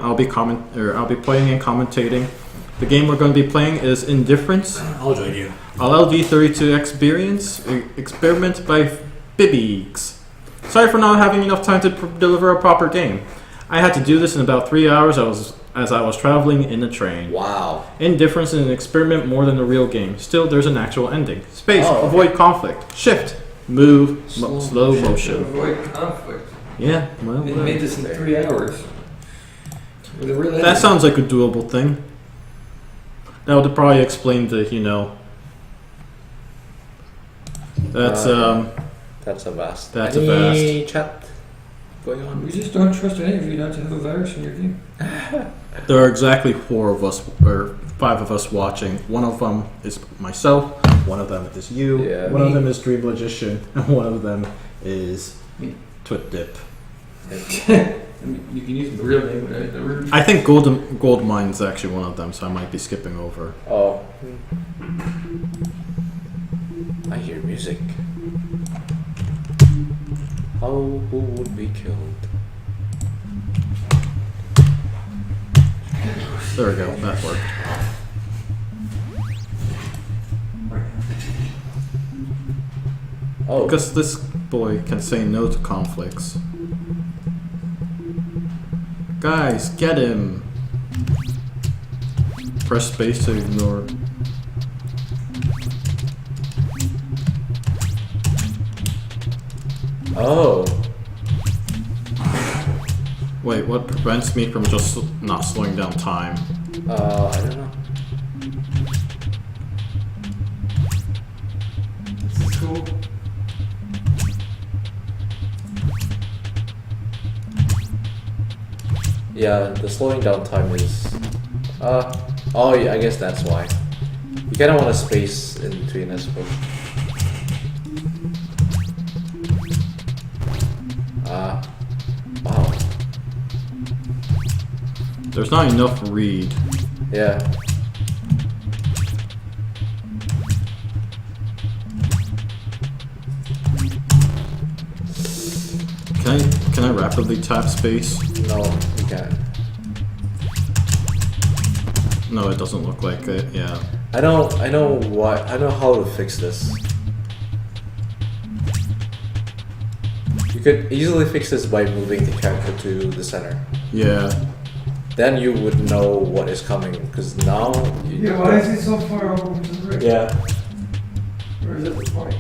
I'll be playing and commentating. The game we're going to be playing is Indifference. I'll join you. LLD32 Experiment by Pibeex. Sorry for not having enough time to deliver a proper game. I had to do this in about 3 hours as I was traveling in a train. Wow. Indifference is an experiment more than a real game. Still, there's an actual ending. Space, avoid conflict. Shift, move, slow motion. Avoid conflict. Yeah, well, They made this in 3 hours. With a real that ending. sounds like a doable thing. That would probably explain the, that's a vast. That's Any a vast. chat going on? We just don't trust any of you not to have a virus in your game. There are exactly 4 of us, or 5 of us watching. One of them is myself, one of them is you, one of them is Dream Logician, and one of them is TwitDip. You can use the real name, right? I think Goldmine's actually one of them, so I might be skipping over. Oh. I hear music. Who would be killed? There we go, that worked. Oh. Because this boy can say no to conflicts. Guys, get him! Press space to ignore. Oh. Wait, what prevents me from just not slowing down time? I don't know. This is cool. Yeah, the slowing down time is. Oh, yeah, I guess that's why. You kind of want a space in between, I suppose. Wow. There's not enough read. Yeah. Can I rapidly tap space? No, you can't. No, it doesn't look like it. Yeah. I know how to fix this. You could easily fix this by moving the character to the center. Yeah. Then you would know what is coming, because now... Yeah, why is he so far over to the right? Yeah. Or is it the point?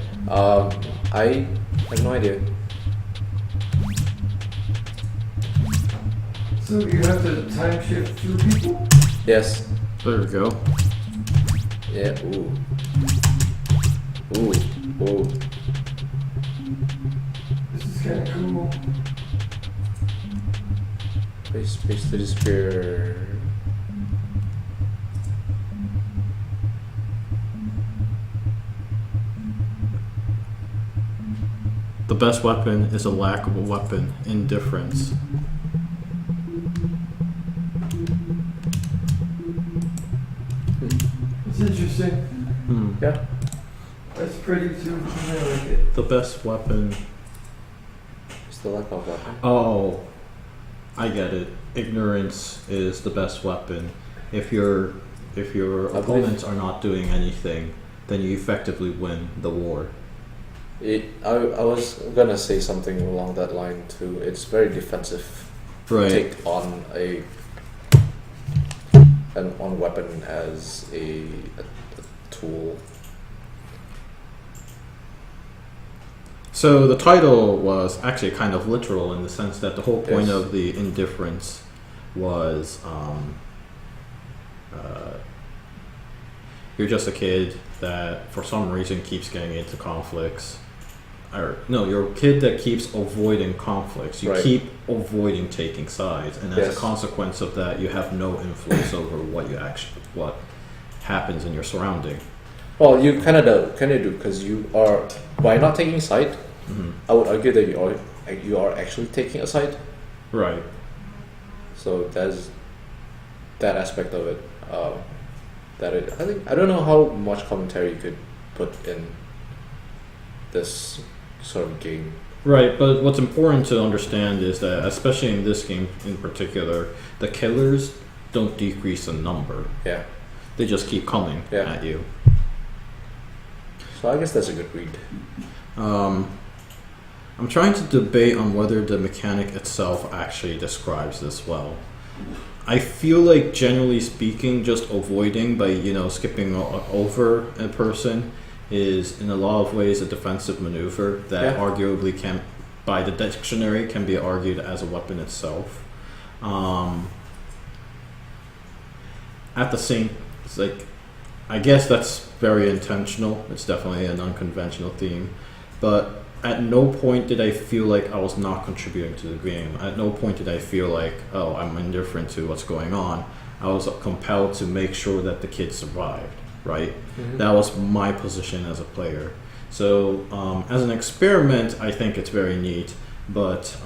I have no idea. So you have to time shift through people? Yes. There we go. Yeah, ooh. Ooh. This is kind of cool. Space to disappear. The best weapon is a lack of a weapon. Indifference. It's interesting. Yeah. That's pretty too. I like it. The best weapon. It's the lack of weapon. Oh, I get it. Ignorance is the best weapon. If your opponents are not doing anything, then you effectively win the war. I was gonna say something along that line too. It's very defensive. Right. Take on on weapon as a tool. So the title was actually kind of literal in the sense that the whole point of the Indifference was you're just a kid that for some reason keeps getting into conflicts. Or no, you're a kid that keeps avoiding conflicts. You keep avoiding taking sides, and as a consequence of that, you have no influence over what happens in your surrounding. Well, you kind of do because you are by not taking side. Mm-hmm. I would argue that you are actually taking a side. Right. So there's that aspect of it. I don't know how much commentary you could put in this sort of game. Right, but what's important to understand is that, especially in this game in particular, the killers don't decrease in number. Yeah. They just keep coming at you. So I guess that's a good read. I'm trying to debate on whether the mechanic itself actually describes this well. I feel like, generally speaking, just avoiding by, skipping over a person is, in a lot of ways, a defensive maneuver that arguably can, by the dictionary, can be argued as a weapon itself. At the same, it's like, I guess that's very intentional. It's definitely an unconventional theme, but at no point did I feel like I was not contributing to the game. At no point did I feel like, oh, I'm indifferent to what's going on. I was compelled to make sure that the kids survived, right? Mm-hmm. That was my position as a player. So as an experiment, I think it's very neat, but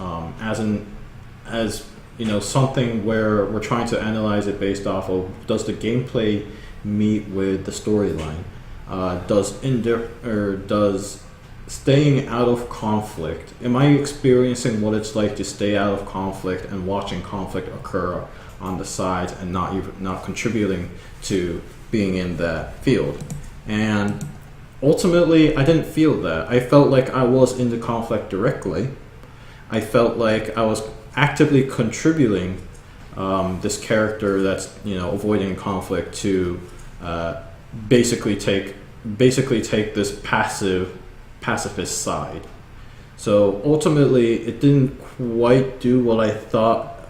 as something where we're trying to analyze it based off of, does the gameplay meet with the storyline? Does staying out of conflict, am I experiencing what it's like to stay out of conflict and watching conflict occur on the sides and not contributing to being in that field? And ultimately, I didn't feel that. I felt like I was in the conflict directly. I felt like I was actively contributing this character that's avoiding conflict to basically take this pacifist side. So ultimately, it didn't quite do what I thought,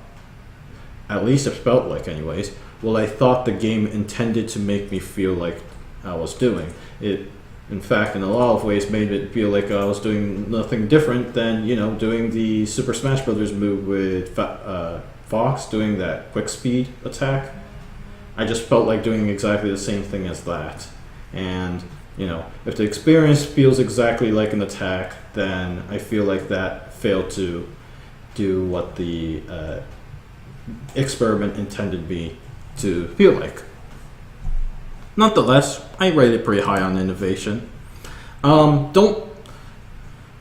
at least it felt like anyways, what I thought the game intended to make me feel like I was doing. It, in fact, in a lot of ways, made it feel like I was doing nothing different than, doing the Super Smash Brothers move with Fox, doing that quick speed attack. I just felt like doing exactly the same thing as that. And if the experience feels exactly like an attack, then I feel like that failed to do what the experiment intended me to feel like. Nonetheless, I rate it pretty high on innovation. Don't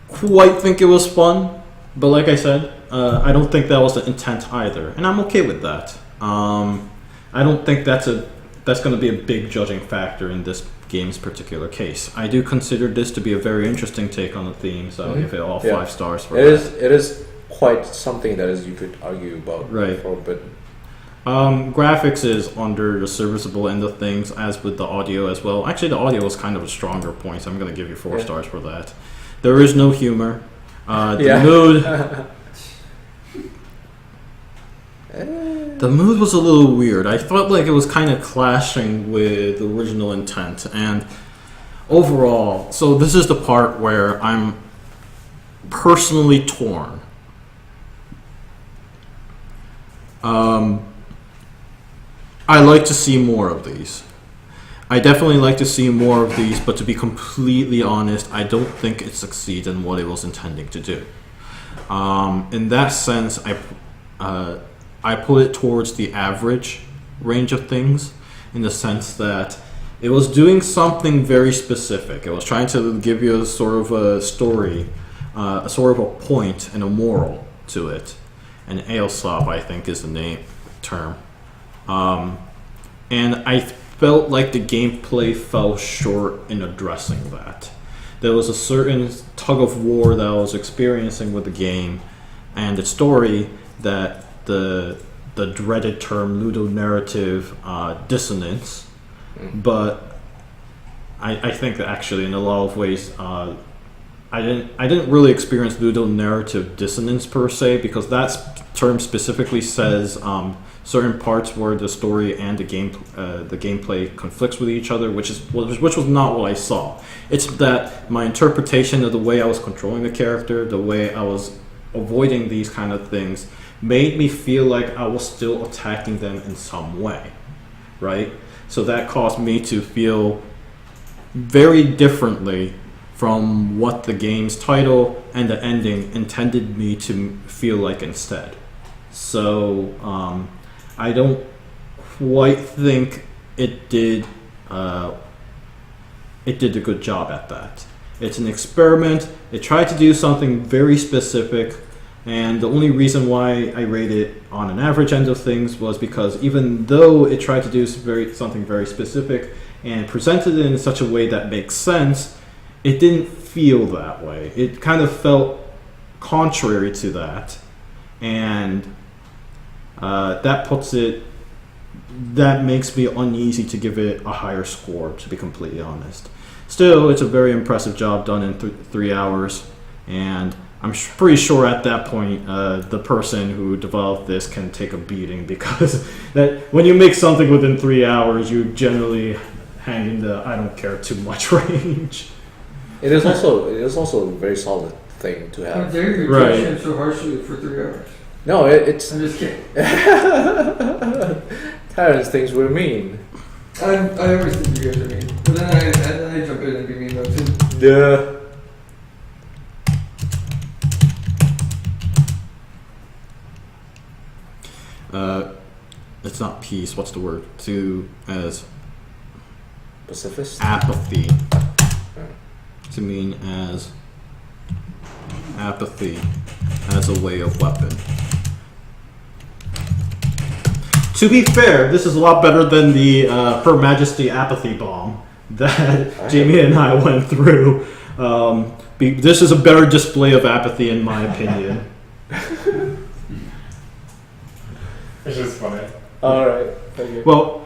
quite think it was fun, but like I said, I don't think that was the intent either, and I'm okay with that. I don't think that's going to be a big judging factor in this game's particular case. I do consider this to be a very interesting take on the theme, so I'll give it all 5 stars for that. It is quite something that you could argue about right. for a bit. Graphics is under the serviceable end of things, as with the audio as well. Actually, the audio is kind of a stronger point, so I'm going to give you 4 stars for that. There is no humor. The mood... The mood was a little weird. I felt like it was kind of clashing with the original intent. And overall, so this is the part where I'm personally torn. I like to see more of these. I definitely like to see more of these, but to be completely honest, I don't think it succeeds in what it was intending to do. In that sense, I put it towards the average range of things, in the sense that it was doing something very specific. It was trying to give you a sort of a story, a sort of a point and a moral to it. And Aesop, I think, is the term. And I felt like the gameplay fell short in addressing that. There was a certain tug of war that I was experiencing with the game and the story that the dreaded term ludonarrative dissonance, but I think that actually in a lot of ways I didn't really experience ludonarrative dissonance per se, because that term specifically says certain parts where the story and the gameplay conflicts with each other, which was not what I saw. It's that my interpretation of the way I was controlling the character, the way I was avoiding these kind of things, made me feel like I was still attacking them in some way, right? So that caused me to feel very differently from what the game's title and the ending intended me to feel like instead. So I don't quite think it did a good job at that. It's an experiment. It tried to do something very specific, and the only reason why I rate it on an average end of things was because even though it tried to do something very specific and presented it in such a way that makes sense, it didn't feel that way. It kind of felt contrary to that, and that makes me uneasy to give it a higher score, to be completely honest. Still, it's a very impressive job done in 3 hours, and I'm pretty sure at that point the person who developed this can take a beating, because that when you make something within 3 hours, you generally hang in the I don't care too much range. It is also a very solid thing to How have. dare you Right. judge him so harshly for 3 hours? No, it's I'm just kidding. Terrence thinks we're mean. I always think you guys are mean. But then I jump in and be mean though too. Yeah. It's not peace. What's the word? As Pacifist? apathy. To mean as apathy as a way of weapon. To be fair, this is a lot better than the Her Majesty apathy bomb that Jamie and I went through. This is a better display of apathy, in my opinion. It's just funny. Alright. Okay. Well,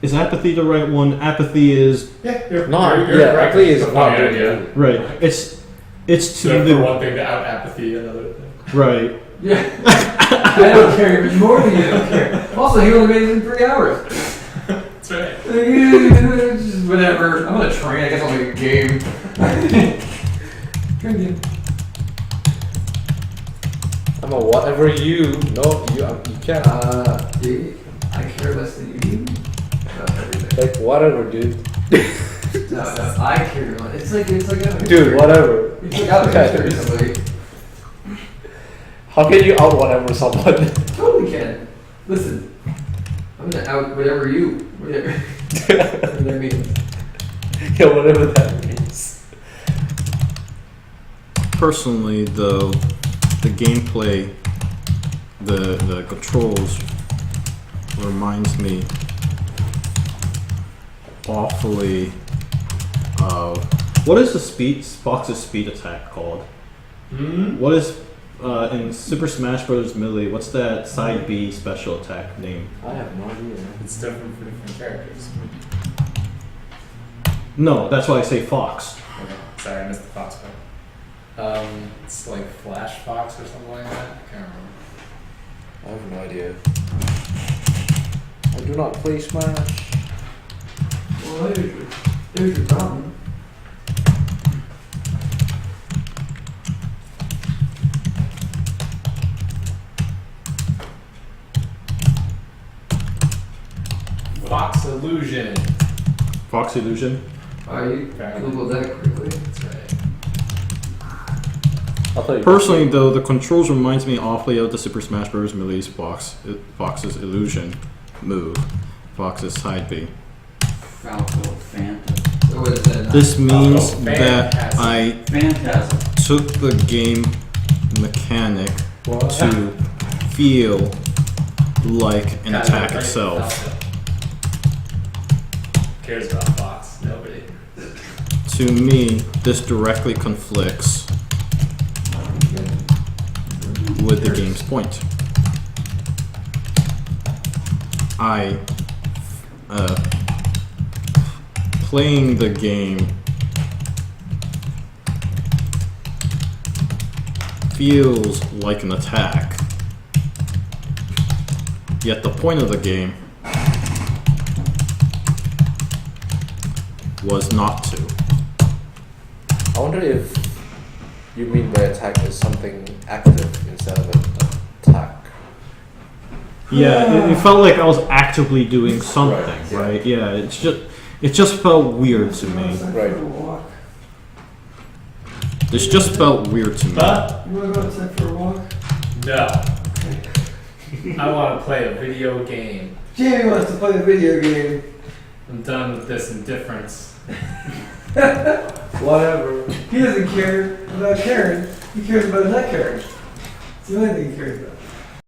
is apathy the right one? Apathy is Yeah, you're Not, you're yeah, correct. apathy It's is a not funny good. idea. right. It's to So the for one thing to out apathy, another thing. right. Yeah. I don't care even more than you don't care. Also, he only made it in 3 hours. That's right. Just whatever. I'm on a train. I guess I'll make a game. Good game. I'm a whatever you. No, you can't. Dude, I care less than you do. About everything. Like, whatever, dude. No, I care less. It's like out of Dude, whatever. It's like out of history, somebody. How can you out whatever someone? Totally can. Listen, I'm gonna out whatever you. Whatever that means. Yeah, whatever that means. Personally, though, the gameplay, the controls reminds me awfully of what is Fox's speed attack called? Hmm? What is in Super Smash Bros. Melee? What's that side B special attack name? I have no idea. It's different for different characters. No, that's why I say Fox. Okay. Sorry, I missed the Fox part. It's like Flash Fox or something like that. I can't remember. I have no idea. I do not play Smash. Well, there's your problem. Fox Illusion. Fox Illusion. Oh, you Apparently. Googled that quickly. That's right. I'll tell you. Personally, though, the controls reminds me awfully of the Super Smash Bros. Melee's Fox's Illusion move, Fox's side B. Falco Phantom. So what is that? This means Oh, that Phantasm. I Phantasm. took the game mechanic What? to feel like an Kind of attack right, itself. Falco. Cares about Fox? Nobody. To me, this directly conflicts with the game's point. Playing the game feels like an attack, yet the point of the game was not to. I wonder if you mean by attack is something active instead of an attack. Yeah, it felt like I was actively doing something, Right, yeah. right? Yeah, it just felt weird to me. Right. For a walk. This just felt weird to me. But You wanna go outside for a walk? no. I want to play a video game. Jamie wants to play a video game. I'm done with this indifference. Whatever. He doesn't care about caring. He cares about not caring. It's the only thing he cares about.